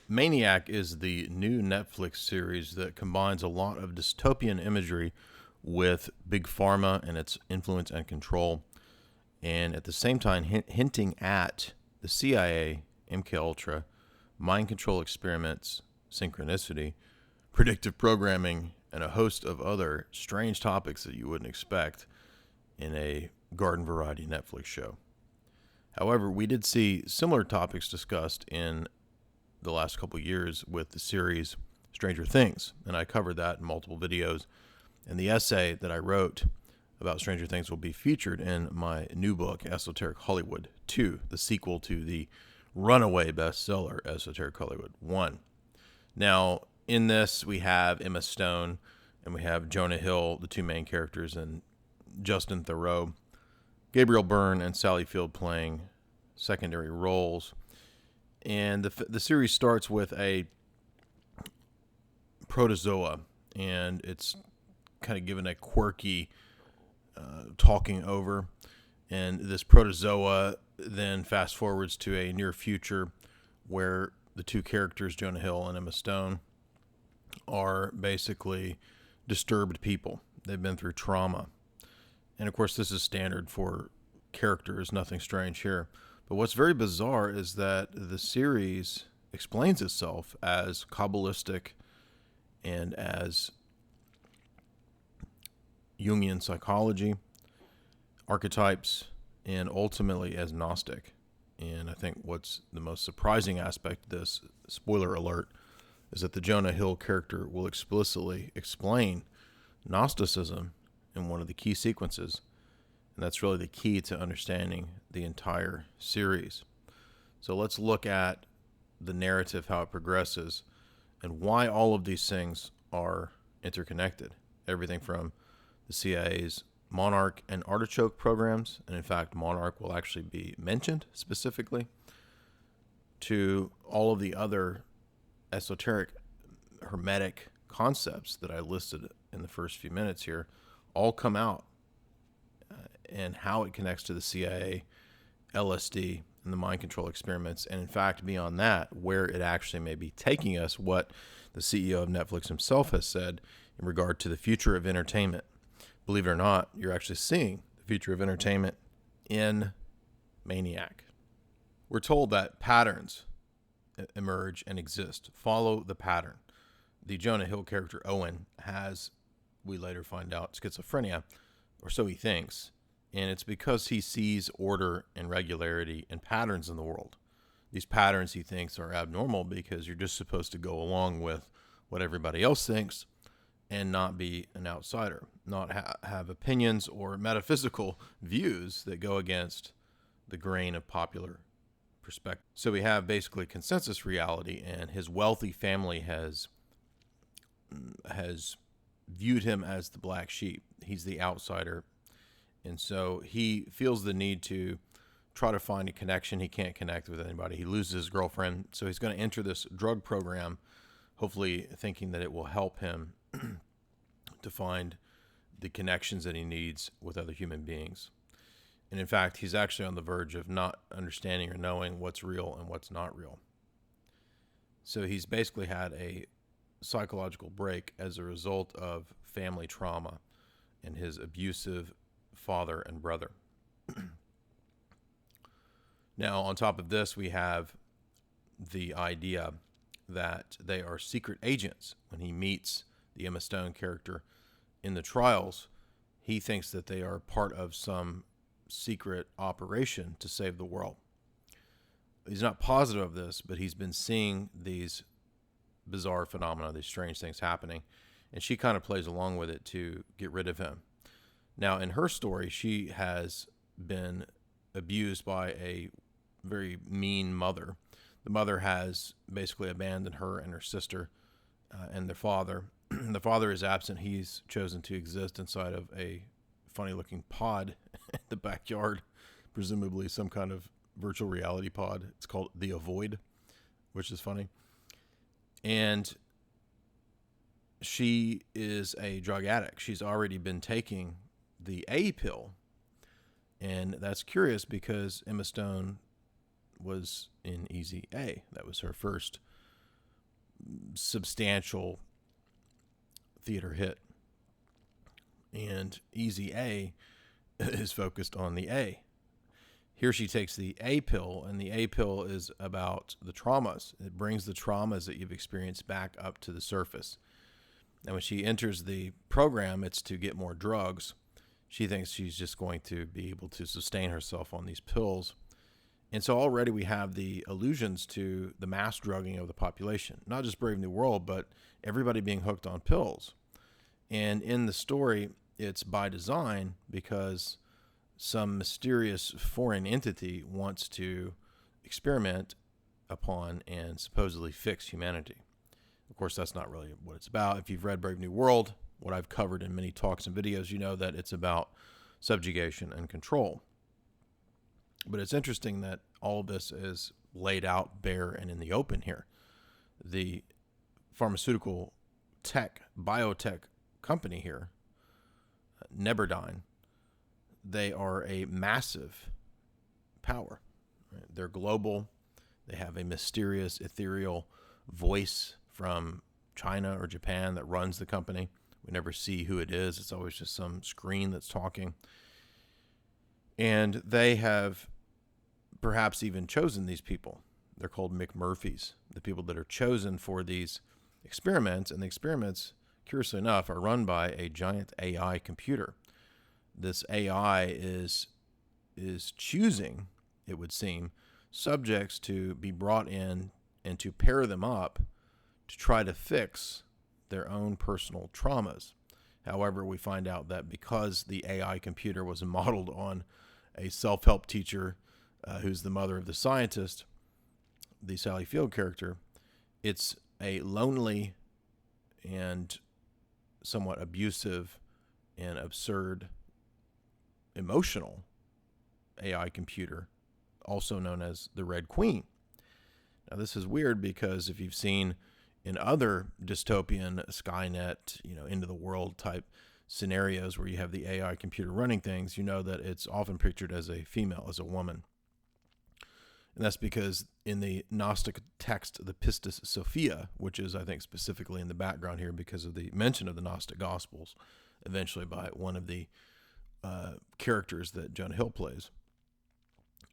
Maniac is the new Netflix series that combines a lot of dystopian imagery with big pharma and its influence and control, and at the same time hinting at the CIA, MK Ultra, mind control experiments, synchronicity, predictive programming, and a host of other strange topics that you wouldn't expect in a garden variety Netflix show. However, we did see similar topics discussed in the last couple years with the series Stranger Things, and I covered that in multiple videos. And the essay that I wrote about Stranger Things will be featured in my new book, Esoteric Hollywood 2, the sequel to the runaway bestseller, Esoteric Hollywood 1. Now, in this, we have Emma Stone and we have Jonah Hill, the two main characters, and Justin Theroux, Gabriel Byrne, and Sally Field playing secondary roles. And the series starts with a protozoa, and it's kind of given a quirky talking over. And this protozoa then fast forwards to a near future where the two characters, Jonah Hill and Emma Stone, are basically disturbed people. They've been through trauma. And of course, this is standard for characters, nothing strange here. But what's very bizarre is that the series explains itself as Kabbalistic and as Jungian psychology, archetypes, and ultimately as Gnostic. And I think what's the most surprising aspect of this, spoiler alert, is that the Jonah Hill character will explicitly explain Gnosticism in one of the key sequences. And that's really the key to understanding the entire series. So let's look at the narrative, how it progresses, and why all of these things are interconnected. Everything from the CIA's Monarch and Artichoke programs, and in fact, Monarch will actually be mentioned specifically, to all of the other esoteric, hermetic concepts that I listed in the first few minutes here, all come out, and how it connects to the CIA, LSD, and the mind control experiments, and in fact, beyond that, where it actually may be taking us, what the CEO of Netflix himself has said in regard to the future of entertainment. Believe it or not, you're actually seeing the future of entertainment in Maniac. We're told that patterns emerge and exist. Follow the pattern. The Jonah Hill character, Owen, has, we later find out, schizophrenia, or so he thinks. And it's because he sees order and regularity and patterns in the world. These patterns, he thinks, are abnormal because you're just supposed to go along with what everybody else thinks and not be an outsider, not have opinions or metaphysical views that go against the grain of popular perspective. So we have basically consensus reality, and his wealthy family has viewed him as the black sheep. He's the outsider. And so he feels the need to try to find a connection. He can't connect with anybody. He loses his girlfriend. So he's going to enter this drug program, hopefully thinking that it will help him to find the connections that he needs with other human beings. And in fact, he's actually on the verge of not understanding or knowing what's real and what's not real. So he's basically had a psychological break as a result of family trauma and his abusive father and brother. Now, on top of this, we have the idea that they are secret agents. When he meets the Emma Stone character in the trials, he thinks that they are part of some secret operation to save the world. He's not positive of this, but he's been seeing these bizarre phenomena, these strange things happening, and she kind of plays along with it to get rid of him. Now, in her story, she has been abused by a very mean mother. The mother has basically abandoned her and her sister and their father. The father is absent. He's chosen to exist inside of a funny-looking pod in the backyard, presumably some kind of virtual reality pod. It's called The Avoid, which is funny. And she is a drug addict. She's already been taking the A pill, and that's curious because Emma Stone was in Easy A. That was her first substantial theater hit. And Easy A is focused on the A. Here she takes the A pill, and the A pill is about the traumas. It brings the traumas that you've experienced back up to the surface. And when she enters the program, it's to get more drugs. She thinks she's just going to be able to sustain herself on these pills. And so already we have the allusions to the mass drugging of the population, not just Brave New World, but everybody being hooked on pills. And in the story, it's by design because some mysterious foreign entity wants to experiment upon and supposedly fix humanity. Of course, that's not really what it's about. If you've read Brave New World, what I've covered in many talks and videos, you know that it's about subjugation and control. But it's interesting that all of this is laid out bare and in the open here. The pharmaceutical biotech company here, Neberdyne, they are a massive power. Right? They're global. They have a mysterious, ethereal voice from China or Japan that runs the company. We never see who it is. It's always just some screen that's talking. And they have perhaps even chosen these people. They're called McMurphys, the people that are chosen for these experiments. And the experiments, curiously enough, are run by a giant AI computer. This AI is choosing, it would seem, subjects to be brought in and to pair them up to try to fix their own personal traumas. However, we find out that because the AI computer was modeled on a self-help teacher who's the mother of the scientist, the Sally Field character, it's a lonely and somewhat abusive and absurd emotional AI computer, also known as the Red Queen. Now, this is weird because if you've seen in other dystopian Skynet, end of the world type scenarios where you have the AI computer running things, you know that it's often pictured as a female, as a woman. And that's because in the Gnostic text, the Pistis Sophia, which is, I think, specifically in the background here because of the mention of the Gnostic Gospels, eventually by one of the characters that Jonah Hill plays,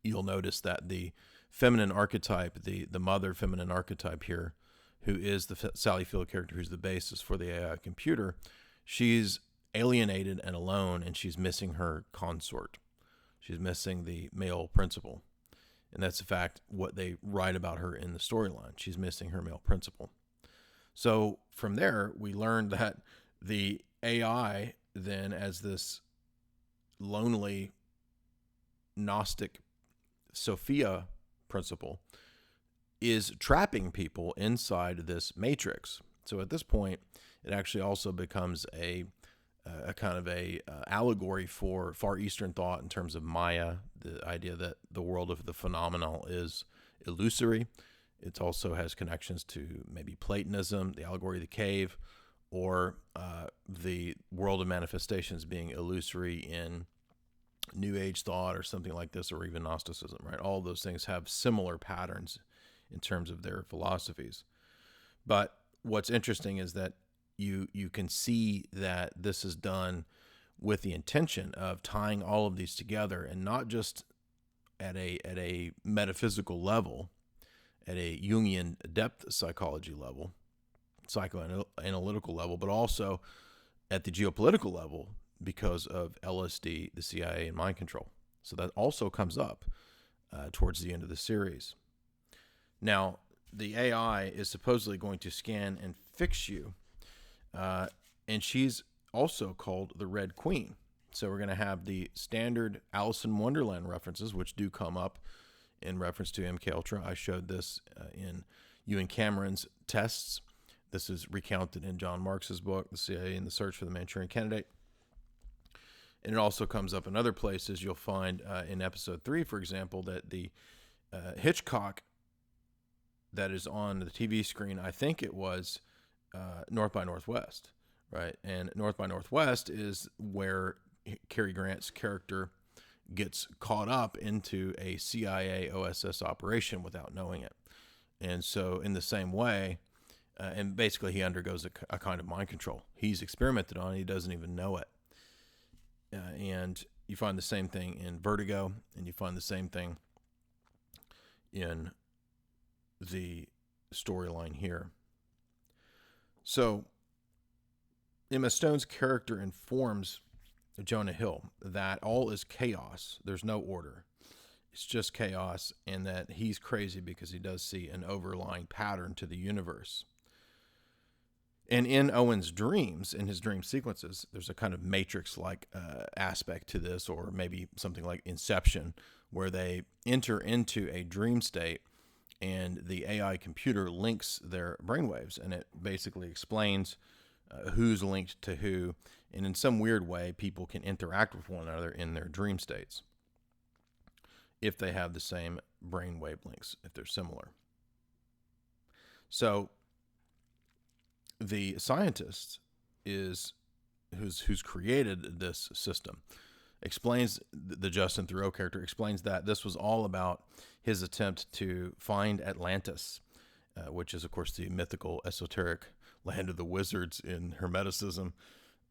you'll notice that the feminine archetype, the mother feminine archetype here, who is the Sally Field character who's the basis for the AI computer, she's alienated and alone, and she's missing her consort. She's missing the male principal. And that's, in fact, what they write about her in the storyline. She's missing her male principal. So from there, we learned that the AI then, as this lonely Gnostic Sophia principle, is trapping people inside this matrix. So at this point, it actually also becomes a kind of a allegory for Far Eastern thought in terms of Maya, the idea that the world of the phenomenal is illusory. It also has connections to maybe Platonism, the allegory of the cave, or the world of manifestations being illusory in New Age thought or something like this, or even Gnosticism, right? All those things have similar patterns in terms of their philosophies. But what's interesting is that you can see that this is done with the intention of tying all of these together, and not just at a metaphysical level, at a Jungian depth psychology level, psychoanalytical level, but also at the geopolitical level because of LSD, the CIA, and mind control. So that also comes up towards the end of the series. Now, the AI is supposedly going to scan and fix you, and she's also called the Red Queen. So we're going to have the standard Alice in Wonderland references, which do come up in reference to MKUltra. I showed this in Ewan Cameron's tests. This is recounted in John Marks's book, The CIA and the Search for the Manchurian Candidate. And it also comes up in other places. You'll find in episode 3, for example, that the Hitchcock that is on the TV screen, I think it was North by Northwest, right? And North by Northwest is where Cary Grant's character gets caught up into a CIA OSS operation without knowing it. And so in the same way, and basically he undergoes a kind of mind control. He's experimented on it. He doesn't even know it. And you find the same thing in Vertigo, and you find the same thing in the storyline here. So Emma Stone's character informs Jonah Hill that all is chaos. There's no order. It's just chaos, and that he's crazy because he does see an overlying pattern to the universe. And in Owen's dreams, in his dream sequences, there's a kind of Matrix-like aspect to this, or maybe something like Inception, where they enter into a dream state and the AI computer links their brainwaves, and it basically explains who's linked to who. And in some weird way, people can interact with one another in their dream states if they have the same brain wavelengths, if they're similar. So the scientist who's created this system explains, the Justin Theroux character explains that this was all about his attempt to find Atlantis, which is, of course, the mythical, esoteric land of the wizards in Hermeticism.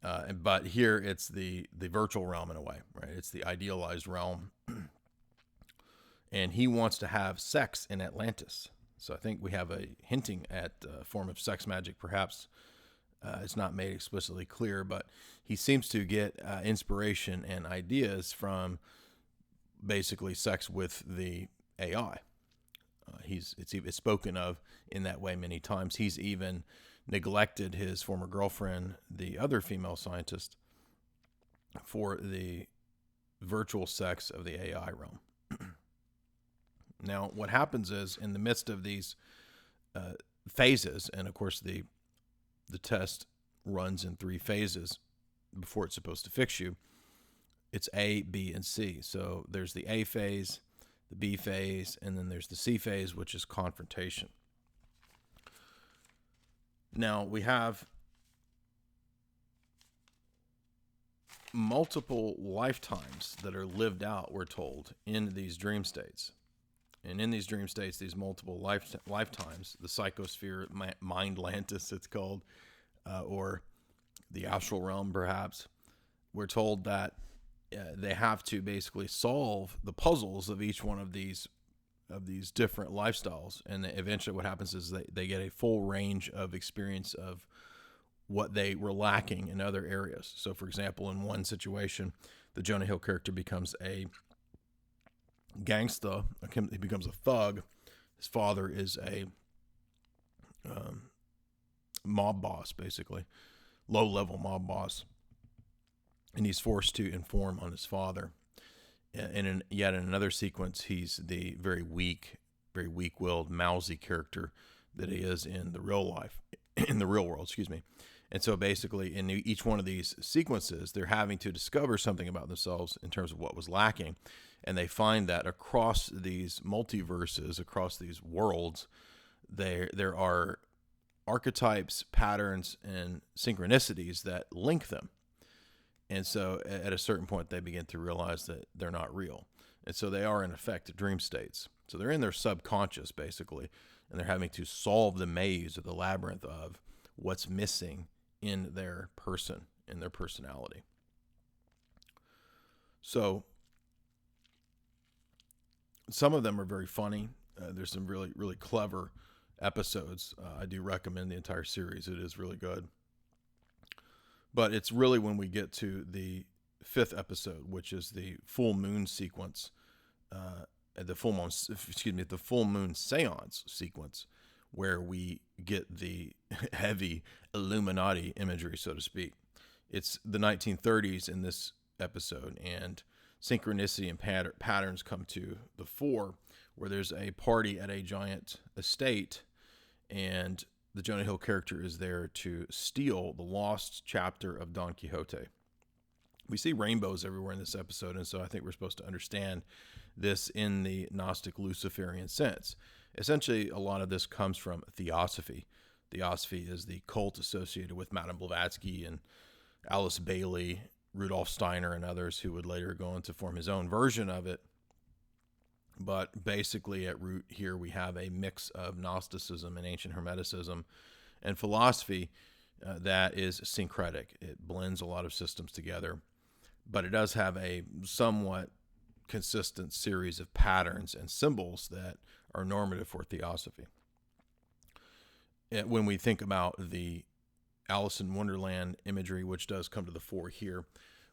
But here it's the virtual realm in a way, right? It's the idealized realm. And he wants to have sex in Atlantis. So I think we have a hinting at a form of sex magic, perhaps. It's not made explicitly clear, but he seems to get inspiration and ideas from basically sex with the AI. It's spoken of in that way many times. He's even neglected his former girlfriend, the other female scientist, for the virtual sex of the AI realm. Now, what happens is, in the midst of these phases, and of course the test runs in 3 phases before it's supposed to fix you. It's A, B, and C. So there's the A phase, the B phase, and then there's the C phase, which is confrontation. Now, we have multiple lifetimes that are lived out, we're told, in these dream states. And in these dream states, these multiple lifetimes, the psychosphere, Mindlantis it's called, or the astral realm perhaps, we're told that they have to basically solve the puzzles of each one of these different lifestyles. And eventually what happens is they get a full range of experience of what they were lacking in other areas. So, for example, in one situation, the Jonah Hill character becomes a gangsta. He becomes a thug. His father is a mob boss, basically, low-level mob boss, and he's forced to inform on his father. And yet in another sequence, he's the very weak-willed, mousy character that he is in the real life, in the real world, excuse me. And so basically in each one of these sequences, they're having to discover something about themselves in terms of what was lacking. And they find that across these multiverses, across these worlds, there are archetypes, patterns, and synchronicities that link them. And so at a certain point, they begin to realize that they're not real. And so they are, in effect, dream states. So they're in their subconscious, basically, and they're having to solve the maze or the labyrinth of what's missing in their person, in their personality. So some of them are very funny. There's some really, really clever episodes. I do recommend the entire series. It is really good. But it's really when we get to the 5th episode, which is the full moon sequence, the full moon seance sequence, where we get the heavy Illuminati imagery, so to speak. It's the 1930s in this episode, and synchronicity and patterns come to the fore, where there's a party at a giant estate, and the Jonah Hill character is there to steal the lost chapter of Don Quixote. We see rainbows everywhere in this episode, and so I think we're supposed to understand this in the Gnostic Luciferian sense. Essentially, a lot of this comes from Theosophy. Theosophy is the cult associated with Madame Blavatsky and Alice Bailey, Rudolf Steiner, and others who would later go on to form his own version of it. But basically, at root here, we have a mix of Gnosticism and ancient Hermeticism, and philosophy that is syncretic. It blends a lot of systems together, but it does have a somewhat consistent series of patterns and symbols that are normative for theosophy. When we think about the Alice in Wonderland imagery, which does come to the fore here,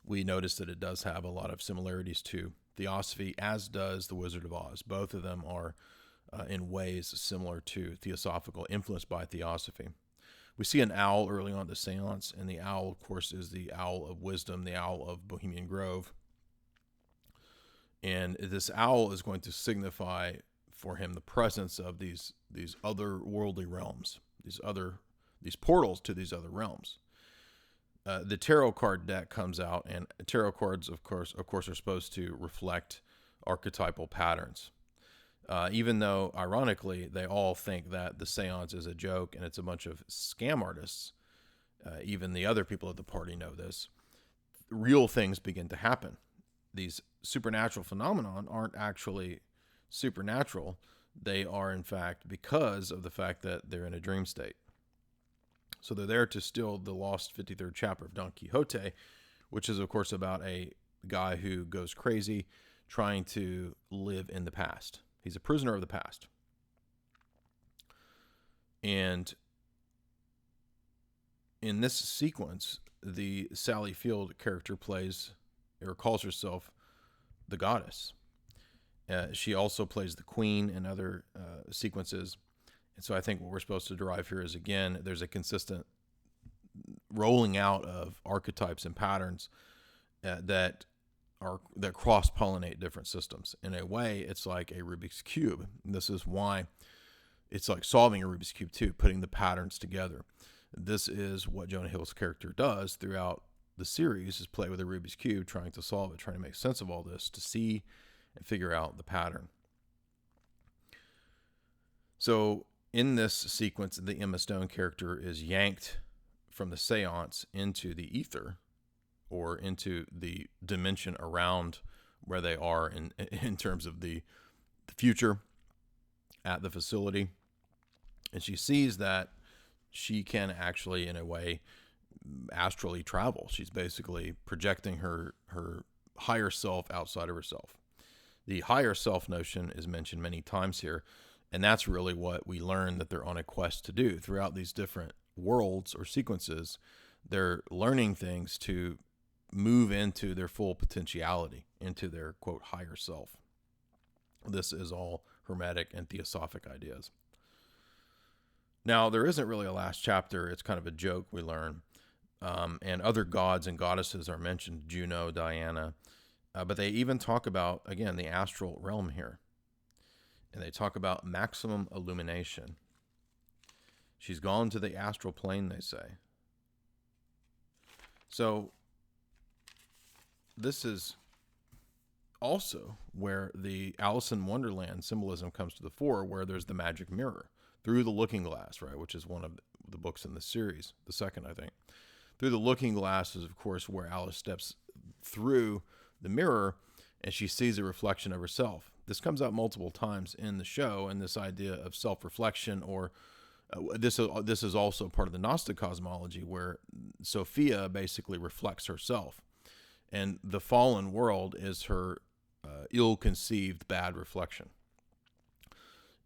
we notice that it does have a lot of similarities to theosophy, as does the Wizard of Oz. Both of them are in ways similar to theosophical, influenced by theosophy. We see an owl early on at the seance, and the owl, of course, is the owl of wisdom, the owl of Bohemian Grove. And this owl is going to signify for him the presence of these otherworldly realms, these portals to these other realms. The tarot card deck comes out, and tarot cards, of course, are supposed to reflect archetypal patterns. Even though, ironically, they all think that the seance is a joke and it's a bunch of scam artists, even the other people at the party know this, real things begin to happen. These supernatural phenomena aren't actually supernatural. They are, in fact, because of the fact that they're in a dream state. So they're there to steal the lost 53rd chapter of Don Quixote, which is, of course, about a guy who goes crazy trying to live in the past. He's a prisoner of the past. And in this sequence, the Sally Field character plays or calls herself the goddess. She also plays the queen in other sequences. And so I think what we're supposed to derive here is, again, there's a consistent rolling out of archetypes and patterns that cross-pollinate different systems. In a way, it's like a Rubik's Cube. And this is why it's like solving a Rubik's Cube too, putting the patterns together. This is what Jonah Hill's character does throughout the series, is play with a Rubik's Cube, trying to solve it, trying to make sense of all this, to see and figure out the pattern. So in this sequence, the Emma Stone character is yanked from the seance into the ether, or into the dimension around where they are in terms of the future at the facility. And she sees that she can actually, in a way, astrally travel. She's basically projecting her higher self outside of herself. The higher self notion is mentioned many times here, and that's really what we learn that they're on a quest to do. Throughout these different worlds or sequences, they're learning things to move into their full potentiality, into their, quote, higher self. This is all Hermetic and Theosophic ideas. Now, there isn't really a last chapter. It's kind of a joke we learn. And other gods and goddesses are mentioned, Juno, Diana. But they even talk about, again, the astral realm here. And they talk about maximum illumination. She's gone to the astral plane, they say. So this is also where the Alice in Wonderland symbolism comes to the fore, where there's the magic mirror through the looking glass, right, which is one of the books in the series, the second, I think. Through the looking glass is, of course, where Alice steps through the mirror and she sees a reflection of herself. This comes out multiple times in the show, and this idea of self-reflection, or this is also part of the Gnostic cosmology, where Sophia basically reflects herself. And the fallen world is her ill-conceived bad reflection.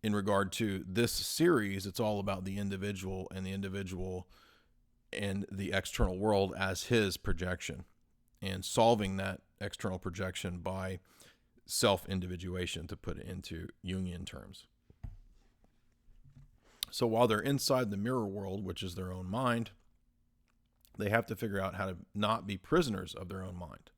In regard to this series, it's all about the individual and the external world as his projection, and solving that external projection by self-individuation, to put it into Jungian terms. So while they're inside the mirror world, which is their own mind, they have to figure out how to not be prisoners of their own mind.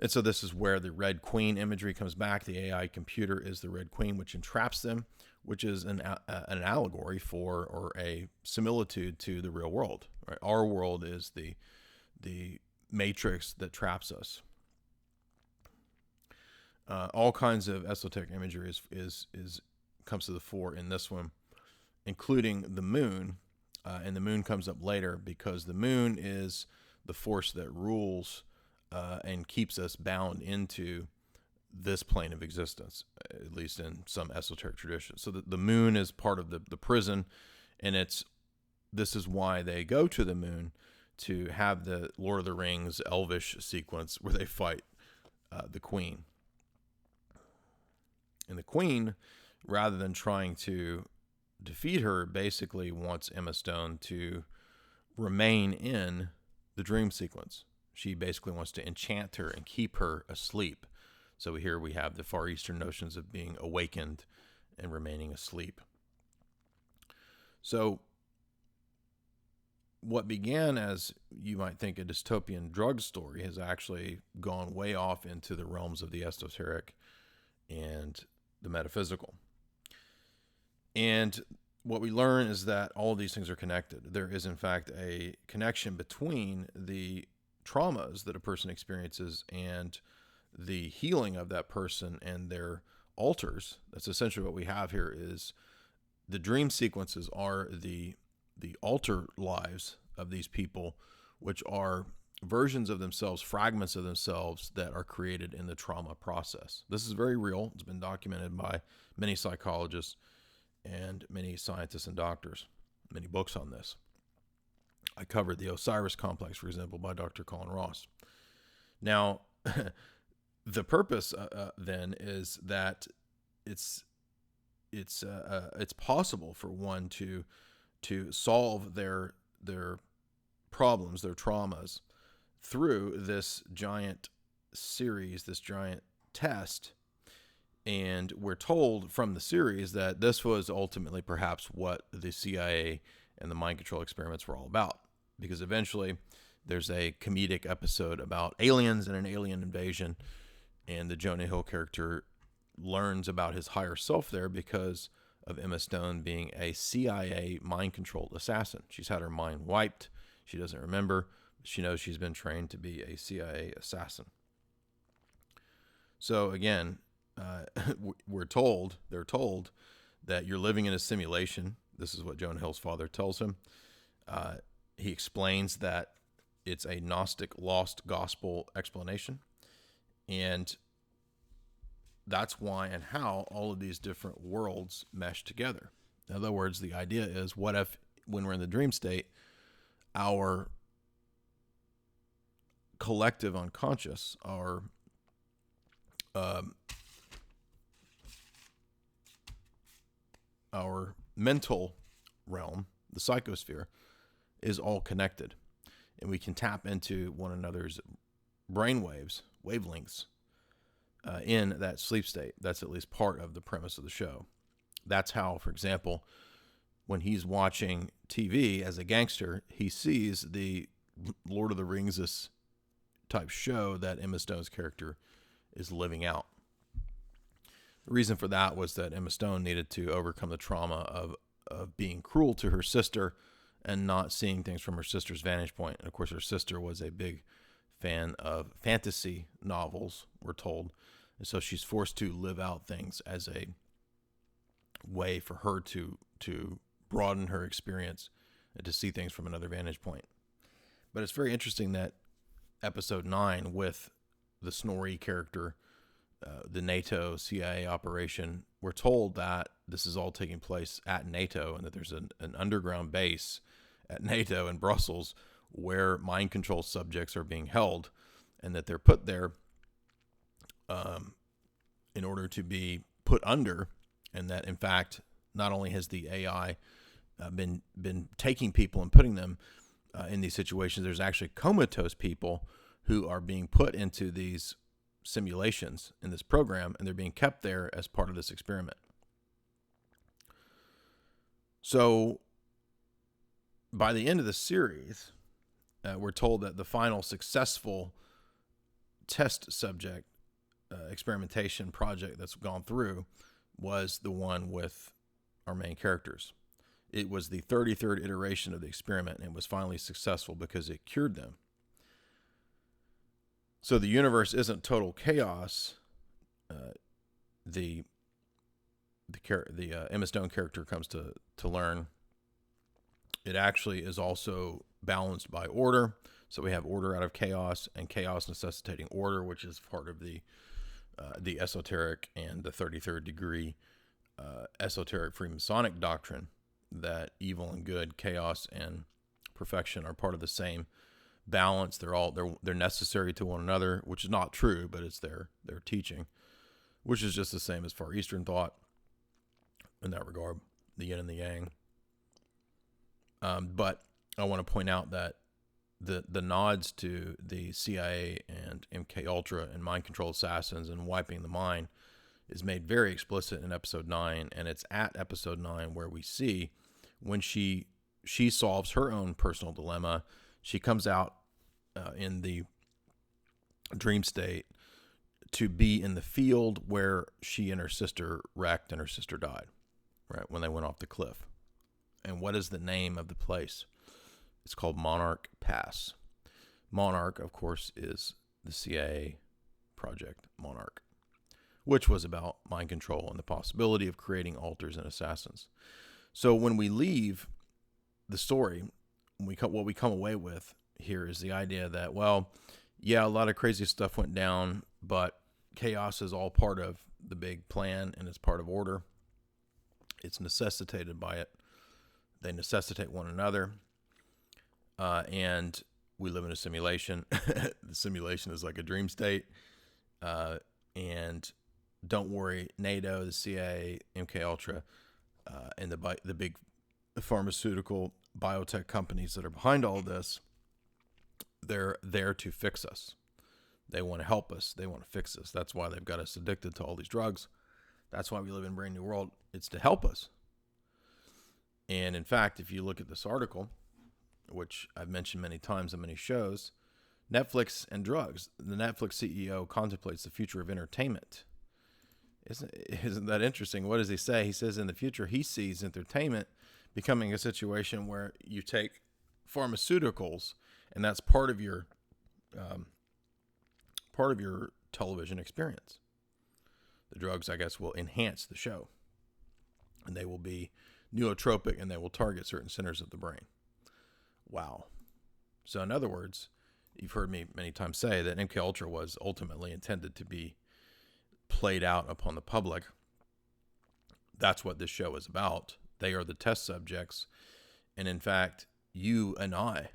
And so this is where the Red Queen imagery comes back. The AI computer is the Red Queen, which entraps them, which is an allegory for, or a similitude to, the real world. Right? Our world is the matrix that traps us. All kinds of esoteric imagery is comes to the fore in this one, including the moon. And the moon comes up later because the moon is the force that rules and keeps us bound into this plane of existence, at least in some esoteric traditions. So the moon is part of the prison, And this is why they go to the moon, to have the Lord of the Rings elvish sequence where they fight the Queen. And the Queen, rather than trying to defeat her, basically wants Emma Stone to remain in the dream sequence. She basically wants to enchant her and keep her asleep. So here we have the Far Eastern notions of being awakened and remaining asleep. So what began as, you might think, a dystopian drug story has actually gone way off into the realms of the esoteric and the metaphysical. And what we learn is that all of these things are connected. There is, in fact, a connection between the traumas that a person experiences and the healing of that person and their alters. That's essentially what we have here. Is the dream sequences are the alter lives of these people, which are versions of themselves, fragments of themselves that are created in the trauma process. This is very real. It's been documented by many psychologists and many scientists and doctors, many books on this. I covered the Osiris complex, for example, by Dr. Colin Ross. Now, the purpose then is that it's possible for one to solve their problems, their traumas, through this giant series, this giant test. And we're told from the series that this was ultimately perhaps what the CIA and the mind control experiments were all about. Because eventually there's a comedic episode about aliens and an alien invasion, and the Jonah Hill character learns about his higher self there because of Emma Stone being a CIA mind-controlled assassin. She's had her mind wiped. She doesn't remember. She knows she's been trained to be a CIA assassin. So again, they're told that you're living in a simulation. This is what Jonah Hill's father tells him. He explains that it's a Gnostic lost gospel explanation. And that's why and how all of these different worlds mesh together. In other words, the idea is, what if, when we're in the dream state, our collective unconscious, our mental realm, the psychosphere, is all connected, and we can tap into one another's brainwaves, wavelengths, in that sleep state. That's at least part of the premise of the show. That's how, for example, when he's watching TV as a gangster, he sees the Lord of the Rings type show that Emma Stone's character is living out. The reason for that was that Emma Stone needed to overcome the trauma of being cruel to her sister and not seeing things from her sister's vantage point. And of course, her sister was a big fan of fantasy novels, we're told. And so she's forced to live out things as a way for her to broaden her experience and to see things from another vantage point. But it's very interesting that episode 9, with the Snorri character, the NATO CIA operation, we're told that this is all taking place at NATO, and that there's an underground base at NATO in Brussels where mind control subjects are being held, and that they're put there in order to be put under, and that in fact not only has the AI been taking people and putting them in these situations, there's actually comatose people who are being put into these simulations in this program, and they're being kept there as part of this experiment. So by the end of the series, we're told that the final successful test subject experimentation project that's gone through was the one with our main characters. It was the 33rd iteration of the experiment, and it was finally successful because it cured them. So the universe isn't total chaos. The Emma Stone character comes to learn. It actually is also balanced by order. So we have order out of chaos, and chaos necessitating order, which is part of the esoteric and the 33rd degree esoteric Freemasonic doctrine. that evil and good, chaos and perfection are part of the same balance. They're necessary to one another, which is not true, but it's their teaching, which is just the same as Far Eastern thought in that regard, the yin and the yang. But I want to point out that the nods to the CIA and MK Ultra and mind control assassins and wiping the mind is made very explicit in episode 9, and it's at episode 9 where we see when she solves her own personal dilemma. She comes out in the dream state to be in the field where she and her sister wrecked and her sister died, right, when they went off the cliff. And what is the name of the place? It's called Monarch Pass. Monarch, of course, is the CIA project Monarch, which was about mind control and the possibility of creating alters and assassins. So when we leave the story, what we come away with here is the idea that, well, yeah, a lot of crazy stuff went down, but chaos is all part of the big plan and it's part of order. It's necessitated by it. They necessitate one another. And we live in a simulation. The simulation is like a dream state. And don't worry, NATO, the CIA, MK Ultra, and the big pharmaceutical biotech companies that are behind all this, they're there to fix us. They want to help us. They want to fix us. That's why they've got us addicted to all these drugs. That's why we live in a brand new world. It's to help us. And in fact, if you look at this article, which I've mentioned many times on many shows, Netflix and drugs. The Netflix CEO contemplates the future of entertainment. Isn't that interesting? What does he say? He says in the future he sees entertainment becoming a situation where you take pharmaceuticals and that's part of your television experience. The drugs, I guess, will enhance the show, and they will be nootropic, and they will target certain centers of the brain. Wow. So in other words, you've heard me many times say that MK Ultra was ultimately intended to be played out upon the public. That's what this show is about. They are the test subjects. And in fact, you and I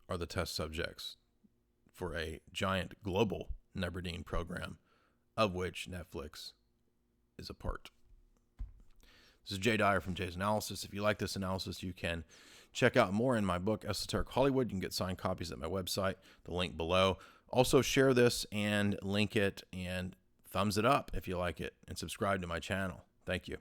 are the test subjects for a giant global Neberdine program, of which Netflix is a part. This is Jay Dyer from Jay's Analysis. If you like this analysis, you can check out more in my book, Esoteric Hollywood. You can get signed copies at my website, the link below. Also, share this and link it and thumbs it up if you like it, and subscribe to my channel. Thank you.